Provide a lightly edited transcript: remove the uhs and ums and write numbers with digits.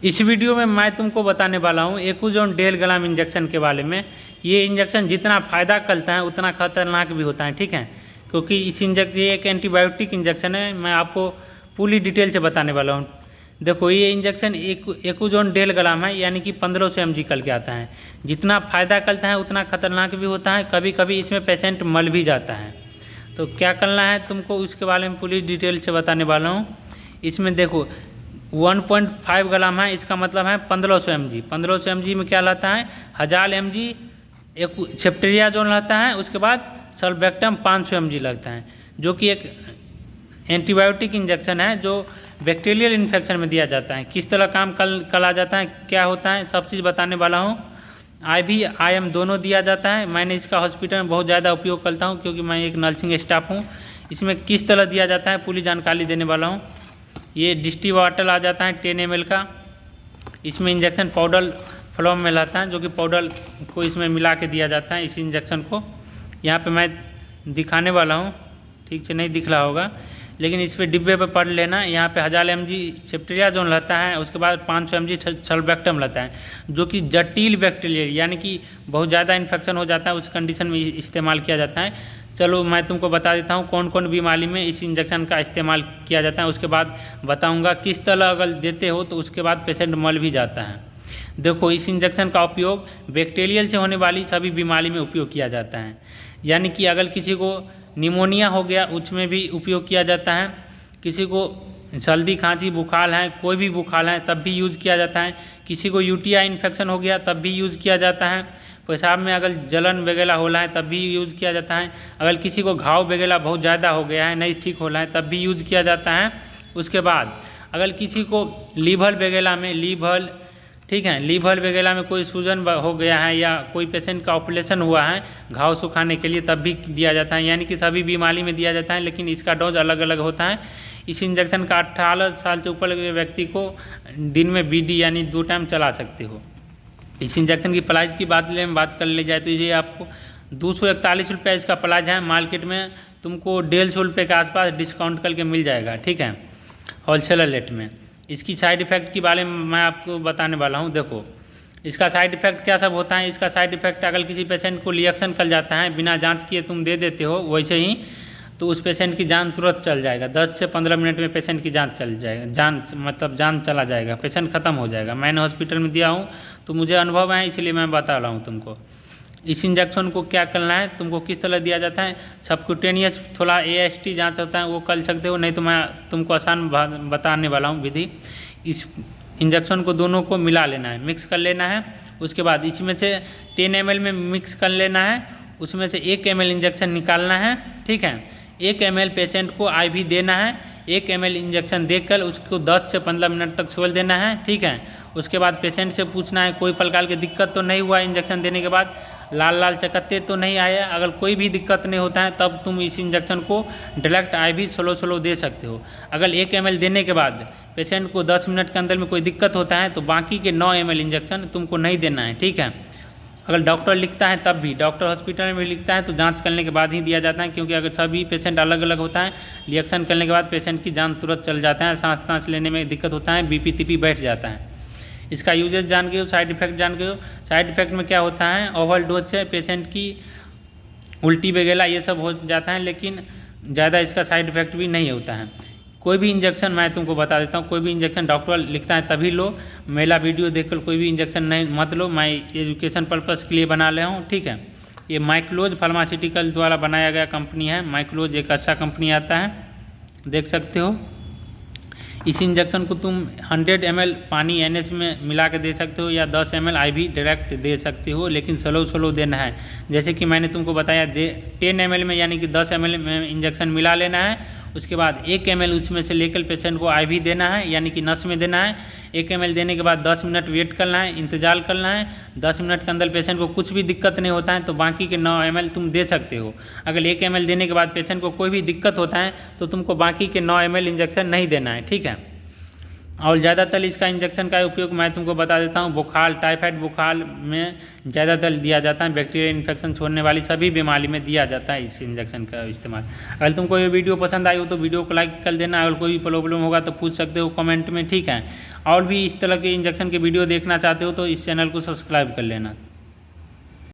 इस वीडियो में मैं तुमको बताने वाला हूँ एक्यूजोन डेल ग्राम इंजेक्शन के बारे में। ये इंजेक्शन जितना फ़ायदा करता है उतना खतरनाक भी होता है, ठीक है। क्योंकि ये एक एंटीबायोटिक इंजेक्शन है। मैं आपको पूरी डिटेल से बताने वाला हूँ। देखो, ये इंजेक्शन एक्यूजोन डेल ग्राम है, यानी कि 1500 mg कल के आता है। जितना फ़ायदा करता है उतना खतरनाक भी होता है। कभी कभी इसमें पेशेंट मर भी जाता है। तो क्या करना है तुमको, उसके बारे में पूरी डिटेल से बताने वाला हूँ। इसमें देखो 1.5 ग्राम है, इसका मतलब है 1500 mg। 1500 mg में क्या लाता है, 1000 mg एक सेफ्टेरियाजोन लाता है। उसके बाद सल्बेक्टम 500 mg लगता है, जो कि एक एंटीबायोटिक इंजेक्शन है जो बैक्टीरियल इन्फेक्शन में दिया जाता है। किस तरह काम कल आ जाता है, क्या होता है, सब चीज़ बताने वाला हूँ। IV IM दोनों दिया जाता है। मैंने इसका हॉस्पिटल में बहुत ज़्यादा उपयोग करता हूँ, क्योंकि मैं एक नर्सिंग स्टाफ हूँ। इसमें किस तरह दिया जाता है पूरी जानकारी देने वाला हूँ। ये डिस्टी बॉटल आ जाता है 10 ml का। इसमें इंजेक्शन पाउडर फॉर्म में लाता है, जो कि पाउडर को इसमें मिला के दिया जाता है इस इंजेक्शन को। यहाँ पे मैं दिखाने वाला हूँ, ठीक से नहीं दिख रहा होगा, लेकिन इस पर डिब्बे पे पढ़ लेना। यहाँ पे 1000 mg सेफ्टेरियाजोन रहता है। उसके बाद 500 mg सल्बेक्टम रहता है, जो कि जटिल बैक्टीरिया यानी कि बहुत ज़्यादा इन्फेक्शन हो जाता है उस कंडीशन में इस्तेमाल किया जाता है। चलो मैं तुमको बता देता हूँ कौन कौन बीमारी में इस इंजेक्शन का इस्तेमाल किया जाता है। उसके बाद बताऊँगा किस तरह अगर देते हो तो उसके बाद पेशेंट मर भी जाता है। देखो, इस इंजेक्शन का उपयोग बैक्टीरियल से होने वाली सभी बीमारी में उपयोग किया जाता है। यानी कि अगर किसी को निमोनिया हो गया उसमें भी उपयोग किया जाता है। किसी को सर्दी खांसी बुखार है, कोई भी बुखार है, तब भी यूज़ किया जाता है। किसी को UTI इन्फेक्शन हो गया तब भी यूज़ किया जाता है। पेशाब में अगर जलन वगैरह हो रहा है तब भी यूज़ किया जाता है। अगर किसी को घाव वगैरह बहुत ज़्यादा हो गया है, नहीं ठीक हो रहा है, तब भी यूज़ किया जाता है। उसके बाद अगर किसी को लीवर वगैरह में ठीक है, लीवर वगैरह में कोई सूजन हो गया है या कोई पेशेंट का ऑपरेशन हुआ है घाव सुखाने के लिए, तब भी दिया जाता है। यानी कि सभी बीमारी में दिया जाता है, लेकिन इसका डोज अलग अलग होता है। इस इंजेक्शन का 18 साल से ऊपर के व्यक्ति को दिन में BD यानी 2 टाइम चला सकते हो। इस इंजेक्शन की प्राइस की बात कर ली जाए तो ये आपको 241 रुपये इसका प्राइस है। मार्केट में तुमको 150 रुपये के आसपास डिस्काउंट करके मिल जाएगा, ठीक है, होलसेलर रेट में। इसकी साइड इफ़ेक्ट के बारे में मैं आपको बताने वाला हूँ। देखो, इसका साइड इफ़ेक्ट क्या सब होता है। इसका साइड इफ़ेक्ट अगर किसी पेशेंट को रिएक्शन कर जाता है, बिना जांच किए तुम दे देते हो वैसे ही, तो उस पेशेंट की जान तुरंत चल जाएगा। 10 से 15 मिनट में पेशेंट की जान चल जाएगा, जान चला जाएगा, पेशेंट ख़त्म हो जाएगा। मैंने हॉस्पिटल में दिया हूँ तो मुझे अनुभव है, इसलिए मैं बता रहा हूँ तुमको। इस इंजेक्शन को क्या करना है, तुमको किस तरह दिया जाता है। सबक्यूटेनियस थोड़ा AST जांच होता है वो कर सकते हो, नहीं तो मैं तुमको आसान बताने वाला हूँ विधि। इस इंजेक्शन को दोनों को मिला लेना है, मिक्स कर लेना है। उसके बाद इसमें से 10 ml में मिक्स कर लेना है। उसमें से 1 ml इंजेक्शन निकालना है, ठीक है। 1 ml पेशेंट को IV देना है। 1 ml इंजेक्शन देकर उसको 10 से 15 मिनट तक छोड़ देना है, ठीक है। उसके बाद पेशेंट से पूछना है कोई प्रकार की दिक्कत तो नहीं हुआ इंजेक्शन देने के बाद, लाल लाल चकत्ते तो नहीं आए। अगर कोई भी दिक्कत नहीं होता है तब तुम इस इंजेक्शन को डायरेक्ट IV स्लो दे सकते हो। अगर 1 ml देने के बाद पेशेंट को 10 मिनट के अंदर में कोई दिक्कत होता है तो बाकी के 9 ml इंजेक्शन तुमको नहीं देना है, ठीक है। अगर डॉक्टर लिखता है तब भी, डॉक्टर हॉस्पिटल में लिखता है तो जांच करने के बाद ही दिया जाता है, क्योंकि अगर सभी पेशेंट अलग अलग होता है, रिएक्शन करने के बाद पेशेंट की जान तुरंत चल जाता है, सांस लेने में दिक्कत होता है, BP TP बैठ जाता है। इसका यूजेज जान गए हो, साइड इफ़ेक्ट जान गए हो। साइड इफ़ेक्ट में क्या होता है, ओवरडोज से पेशेंट की उल्टी वगैरह ये सब हो जाता है, लेकिन ज़्यादा इसका साइड इफ़ेक्ट भी नहीं होता है। कोई भी इंजेक्शन मैं तुमको बता देता हूँ, कोई भी इंजेक्शन डॉक्टर लिखता है तभी लो। मेरा वीडियो देखकर कोई भी इंजेक्शन नहीं मत लो, मैं एजुकेशन पर्पज़ के लिए बना रहा हूँ, ठीक है। ये माइक्लोज फार्मास्यूटिकल द्वारा बनाया गया कंपनी है। माइक्लोज एक अच्छा कंपनी आता है, देख सकते हो। इस इंजेक्शन को तुम 100 ml पानी NS में मिला के दे सकते हो या 10 ml IV डायरेक्ट दे सकते हो, लेकिन स्लो देना है। जैसे कि मैंने तुमको बताया 10 ml में यानी कि 10 ml में इंजेक्शन मिला लेना है। उसके बाद 1 ml उसमें से लेकर पेशेंट को IV देना है, यानी कि नस में देना है। 1 ml देने के बाद 10 मिनट वेट करना है, इंतजार करना है। 10 मिनट के अंदर पेशेंट को कुछ भी दिक्कत नहीं होता है तो बाकी के 9 ml तुम दे सकते हो। अगर 1 ml देने के बाद पेशेंट को कोई भी दिक्कत होता है तो तुमको बाकी के 9 ml इंजेक्शन नहीं देना है, ठीक है। और ज़्यादातर इसका इंजेक्शन का उपयोग मैं तुमको बता देता हूँ, बुखार, टाइफाइड बुखार में ज़्यादातर दिया जाता है। बैक्टीरियल इन्फेक्शन छोड़ने वाली सभी बीमारी में दिया जाता है इस इंजेक्शन का इस्तेमाल। अगर तुमको ये वीडियो पसंद आई हो तो वीडियो को लाइक कर देना। अगर कोई भी प्रॉब्लम होगा तो पूछ सकते हो कमेंट में, ठीक है। और भी इस तरह के इंजेक्शन के वीडियो देखना चाहते हो तो इस चैनल को सब्सक्राइब कर लेना।